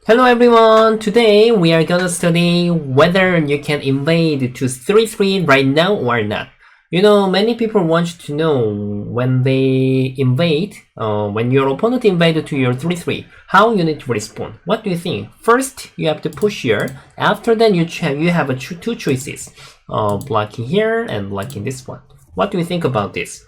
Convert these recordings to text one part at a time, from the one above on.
Hello everyone! Today we are gonna study whether you can invade to 3-3 right now or not. You know, many people want to know when they invade, when your opponent invaded to your 3-3, how you need to respond. What do you think? First, you have to push here. After that, you have two choices, blocking here and blocking this one. What do you think about this?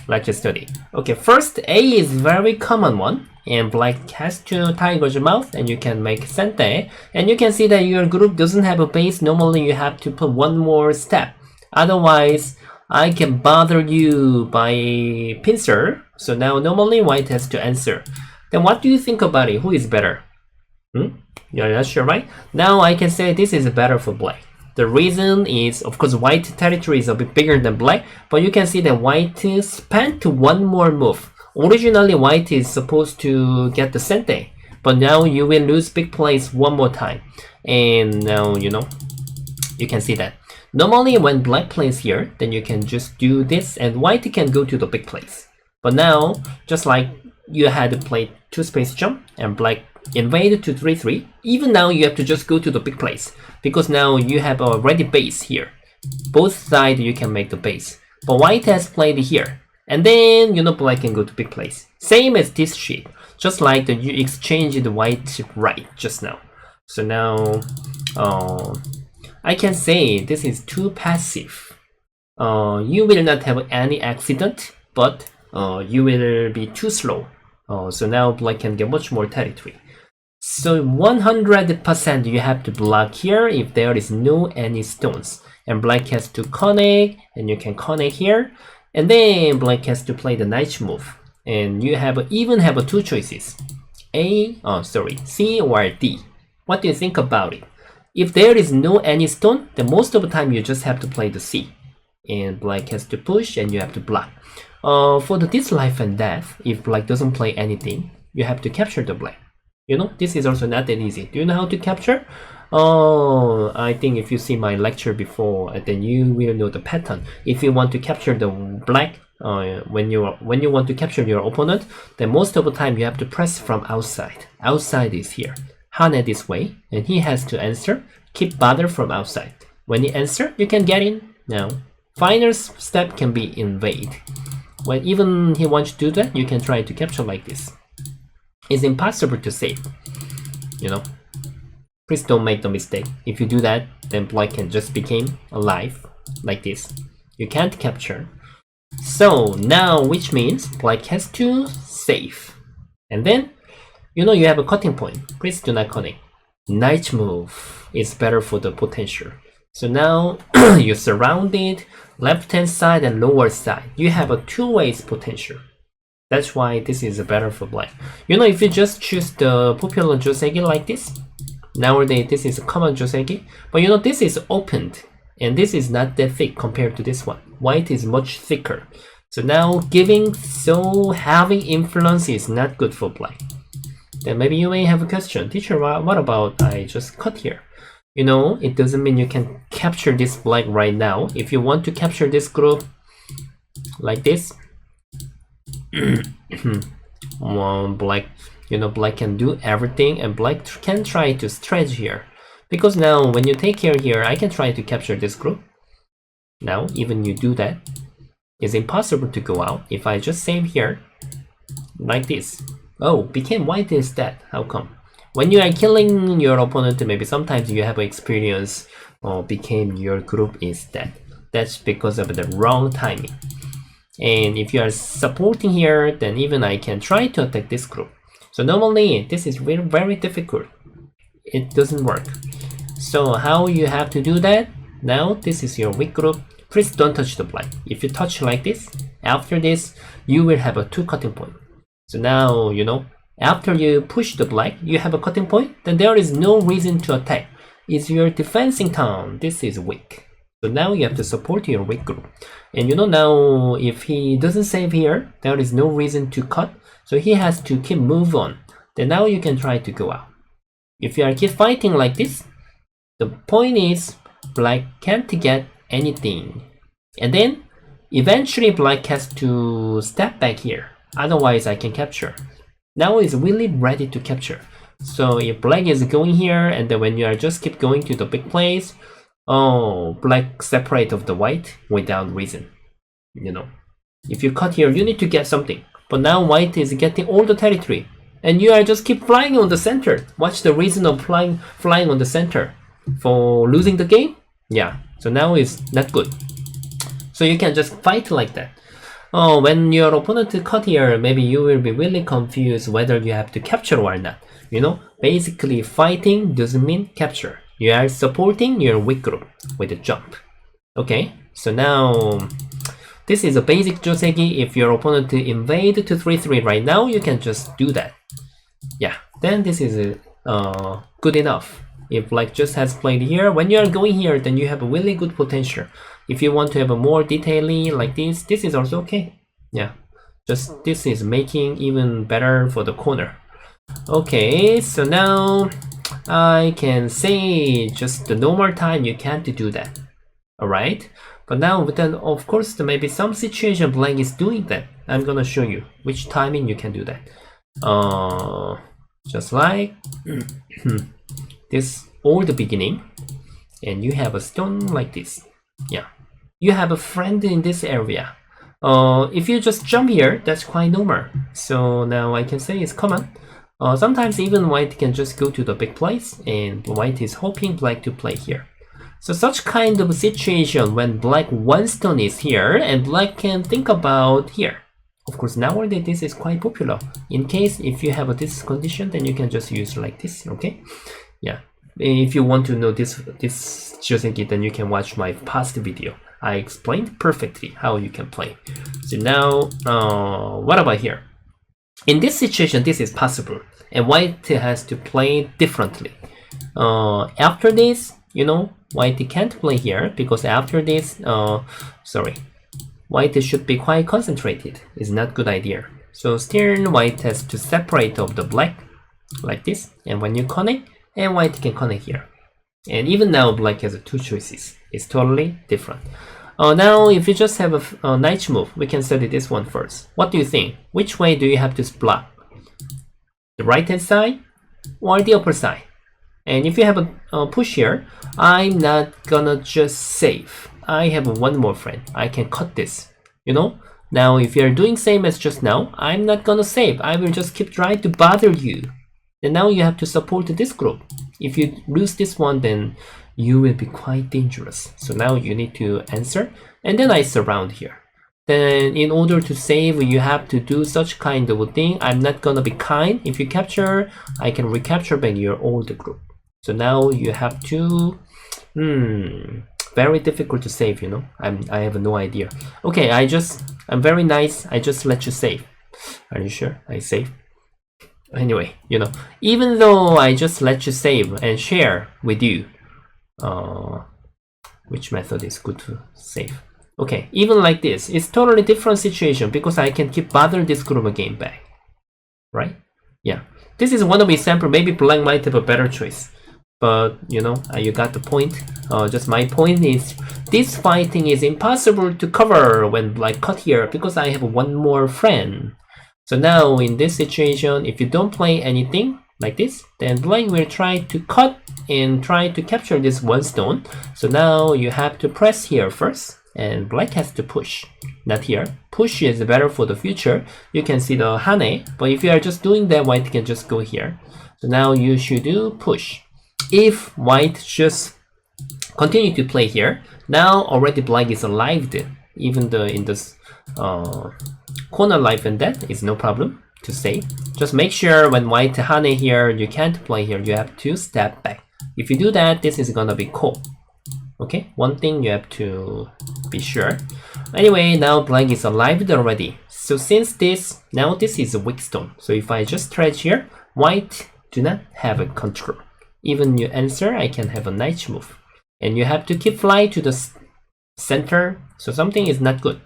Let's study. Okay, first A is very common one, and black has to tiger's mouth, and you can make sente, and you can see that your group doesn't have a base. Normally you have to put one more step, otherwise I can bother you by pincer. So now normally white has to answer. Then what do you think about it? Who is better? You're not sure, right? Now I can say this is better for black. The reason is, of course, white territory is a bit bigger than black, but you can see that white spent one more move. Originally, white is supposed to get the sente, but now you will lose big place one more time. And now, you can see that. Normally, when black plays here, then you can just do this, and white can go to the big place. But now, just like you had played 2 space jump, and black invade to 3-3, even now you have to just go to the big place, because now you have already base here. Both sides you can make the base, but white has played here, and then black can go to big place. Same as this shape, just like you exchanged white right just now. So now I can say this is too passive. You will not have any accident, but you will be too slow. So now black can get much more territory. So 100% you have to block here if there is no any stones, and black has to connect, and you can connect here, and then black has to play the knight move, and you even have 2 choices, C or D. What do you think about it? If there is no any stone, then most of the time you just have to play the C, and black has to push and you have to block. For this life and death, if black doesn't play anything, you have to capture the black. This is also not that easy. Do you know how to capture? I think if you see my lecture before, then you will know the pattern. If you want to capture the black, when you want to capture your opponent, then most of the time you have to press from outside. Outside is here. Hane this way, and he has to answer. Keep bother from outside. When he answer, you can get in. Now, final step can be invade. When even he wants to do that, you can try to capture like this. It's impossible to save. Please don't make the mistake. If you do that, then black can just become alive like this. You can't capture. So now, which means black has to save. And then, you have a cutting point. Please do not connect. Knight move is better for the potential. So now you surround it, left hand side and lower side. You have a 2 ways potential. That's why this is better for black. If you just choose the popular joseki like this, nowadays this is a common joseki, but this is opened, and this is not that thick compared to this one. White is much thicker. So now giving so heavy influence is not good for black. Then maybe you may have a question, teacher, what about I just cut here? It doesn't mean you can capture this black right now. If you want to capture this group like this, black black can do everything, and black can try to stretch here, because now when you take care here, I can try to capture this group. Now even you do that, it's impossible to go out. If I just save here like this, became white instead. How come? When you are killing your opponent, maybe sometimes you have experience became your group is dead. That's because of the wrong timing. And if you are supporting here, then even I can try to attack this group. So normally this is very, very difficult. It doesn't work. So how you have to do that? Now this is your weak group. Please don't touch the black. If you touch like this, after this, you will have a 2 cutting point. So now, after you push the black, you have a cutting point, then there is no reason to attack. It's your defending turn. This is weak. So now you have to support your weak group. And now if he doesn't save here, there is no reason to cut. So he has to keep move on. Then now you can try to go out. If you are keep fighting like this, the point is black can't get anything. And then eventually black has to step back here. Otherwise I can capture. Now is really ready to capture. So if black is going here, and then when you are just keep going to the big place, oh, black separate of the white without reason. You know, if you cut here, you need to get something. But now white is getting all the territory, and you are just keep flying on the center. What's the reason of flying on the center? For losing the game? Yeah. So now it's not good. So you can just fight like that. Oh, when your opponent cut here, maybe you will be really confused whether you have to capture or not. You know, basically fighting doesn't mean capture. You are supporting your weak group with a jump. Okay, so now this is a basic joseki. If your opponent invade to 3-3 right now, you can just do that. Yeah, then this is good enough. If like just has played here, when you are going here, then you have a really good potential. If you want to have a more detailing like this is also okay. Yeah, just this is making even better for the corner. Okay, so now I can say just the normal time you can't do that. Alright, but now then of course there may be some situation blank is doing that. I'm gonna show you which timing you can do that. Just like this all the beginning, and you have a stone like this. Yeah, you have a friend in this area. If you just jump here, that's quite normal. So now I can say it's common. Sometimes even white can just go to the big place, and white is hoping black to play here. So such kind of situation when black one stone is here and black can think about here. Of course nowadays this is quite popular. In case if you have this condition, then you can just use like this. Okay, yeah. If you want to know this joseki, then you can watch my past video. I explained perfectly how you can play. So now, what about here? In this situation, this is possible, and white has to play differently. After this, you know, white can't play here because after this, white should be quite concentrated. It's not good idea. So still, white has to separate of the black like this, and when you connect, and white can connect here. And even now, black has two choices. It's totally different. Now, if you just have a knight move, we can study this one first. What do you think? Which way do you have to block? The right hand side or the upper side? And if you have a push here, I'm not gonna just save. I have one more friend. I can cut this. You know? Now, if you're doing same as just now, I'm not gonna save. I will just keep trying to bother you. And now you have to support this group. If you lose this one, then you will be quite dangerous. So now you need to answer, and then I surround here. Then in order to save, you have to do such kind of thing. I'm not gonna be kind. If you capture, I can recapture back your old group. So now you have to, very difficult to save, you know. I have no idea. Okay, I'm very nice. I just let you save. Are you sure I save? Anyway, you know, even though I just let you save and share with you, which method is good to save? Okay, even like this, it's totally different situation because I can keep bother this group again back, right? Yeah, this is one of example. Maybe black might have a better choice, but you know, you got the point. Just my point is, this fighting is impossible to cover when black cut here because I have one more friend. So now in this situation, if you don't play anything like this, then black will try to cut and try to capture this one stone. So now you have to press here first, and black has to push. Not here. Push is better for the future. You can see the hane, but if you are just doing that, white can just go here. So now you should do push. If white just continue to play here, now already black is alive then. Even in this corner life and death is no problem to save. Just make sure when white hane here, you can't play here, you have to step back. If you do that, this is gonna be cool. Okay, one thing you have to be sure. Anyway, now black is alive already. So since now this is a weak stone. So if I just stretch here, white do not have a control. Even you answer, I can have a knight move. And you have to keep fly to the center. So something is not good.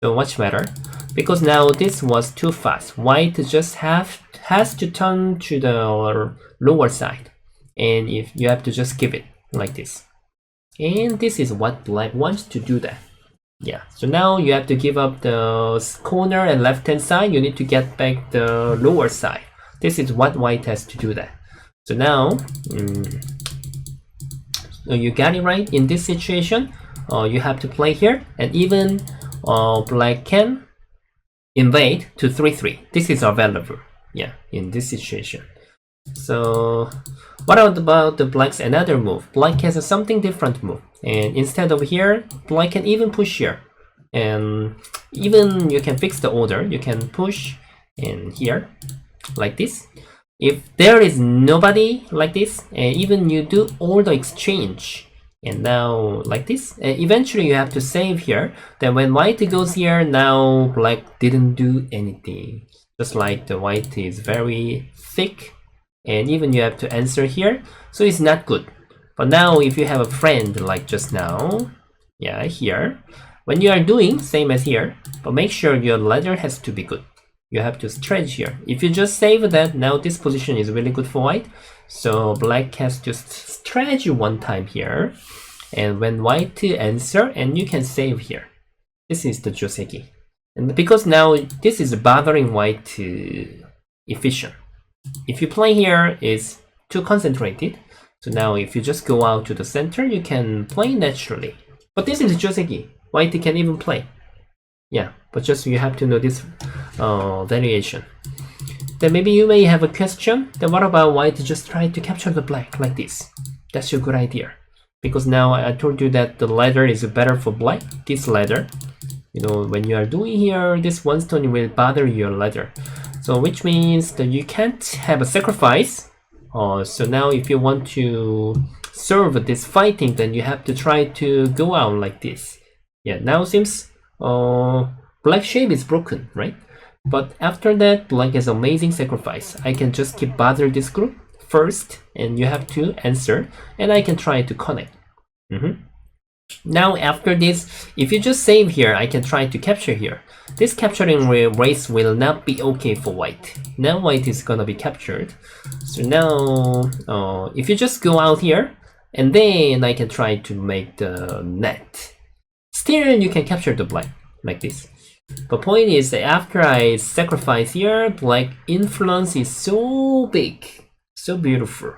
So what's matter? Because now this was too fast. White just has to turn to the lower side. And if you have to just give it like this. And this is what black wants to do that. Yeah, so now you have to give up the corner and left hand side. You need to get back the lower side. This is what white has to do that. So now you got it right. In this situation, you have to play here, and even black can invade to 3-3. This is available, yeah, in this situation. So what about the black's another move? Black has a something different move, and instead of here, black can even push here, and even you can fix the order. You can push in here like this. If there is nobody like this, and even you do all the exchange, and now like this, and eventually you have to save here. Then when white goes here, now black didn't do anything. Just like the white is very thick, and even you have to answer here, so it's not good. But now if you have a friend like just now, yeah, here, when you are doing same as here, but make sure your ladder has to be good. You have to stretch here. If you just save that, now this position is really good for white. So black has to stretch one time here. And when white answer, and you can save here. This is the joseki. And because now this is bothering white efficient. If you play here, it's too concentrated. So now if you just go out to the center, you can play naturally. But this is joseki. White can even play. Yeah, but just you have to know this variation. Then maybe you may have a question. Then what about white just try to capture the black like this? That's a good idea. Because now I told you that the ladder is better for black. This ladder, you know, when you are doing here, this one stone will bother your ladder. So which means that you can't have a sacrifice. So now if you want to serve this fighting, then you have to try to go out like this. Yeah, now seems black shape is broken, right? But after that, black has amazing sacrifice. I can just keep bother this group first, and you have to answer, and I can try to connect. Now after this, if you just save here, I can try to capture here. This capturing race will not be okay for white. Now white is gonna be captured. So now if you just go out here, and then I can try to make the net. Still you can capture the black like this. But point is that after I sacrifice here, black influence is so big, so beautiful.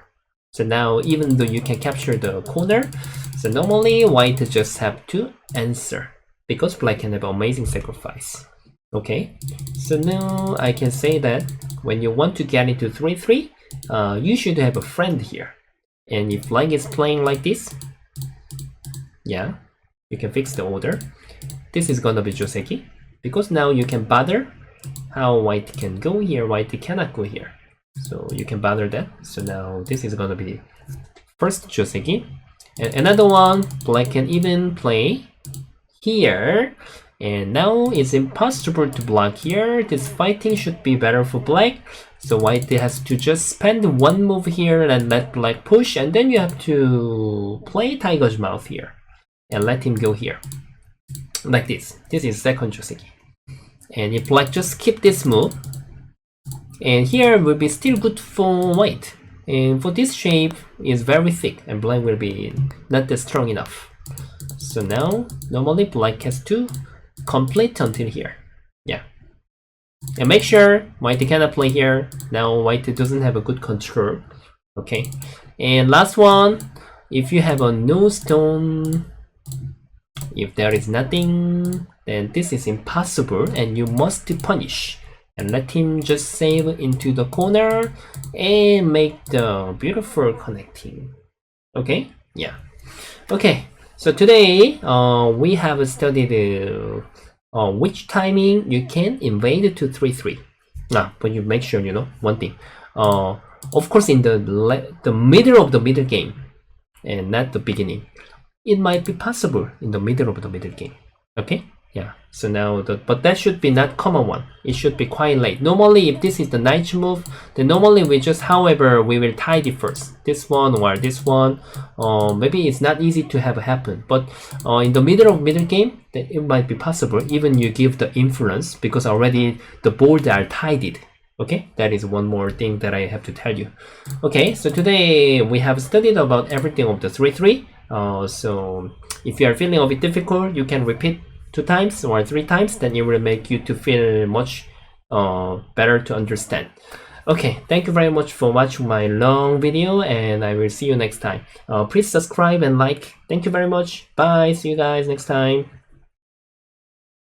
So now even though you can capture the corner, so normally white just have to answer because black can have amazing sacrifice. Okay, so now I can say that when you want to get into 3-3, you should have a friend here. And if black is playing like this, yeah, you can fix the order. This is gonna be joseki, because now you can bother how white can go here, white cannot go here. So you can bother that. So now this is gonna be first joseki. And another one, black can even play here. And now it's impossible to block here. This fighting should be better for black. So white has to just spend one move here and let black push. And then you have to play tiger's mouth here and let him go here. Like this. This is second joseki. And if black just keep this move, and here will be still good for white. And for this shape is very thick, and black will be not that strong enough. So now normally black has to complete until here. Yeah. And make sure white cannot play here. Now white doesn't have a good control. Okay. And last one, if you have a no stone, if there is nothing, then this is impossible and you must punish. And let him just save into the corner and make the beautiful connecting. Okay? Yeah. Okay. So today we have studied which timing you can invade to 3-3. Now, but you make sure you know one thing. Of course, in the middle of the middle game, and not the beginning, it might be possible in the middle of the middle game. Okay? Yeah. So now, but that should be not common one. It should be quite late. Normally, if this is the night move, then normally we just, however, we will tidy first. This one or this one. Maybe it's not easy to have happen. But in the middle of middle game, then it might be possible. Even you give the influence because already the board are tidied. Okay, that is one more thing that I have to tell you. Okay, so today we have studied about everything of the 3-3. So if you are feeling a bit difficult, you can repeat 2 times or 3 times, then it will make you to feel much better to understand. Okay, thank you very much for watching my long video, and I will see you next time. Please subscribe and like. Thank you very much. Bye. See you guys next time.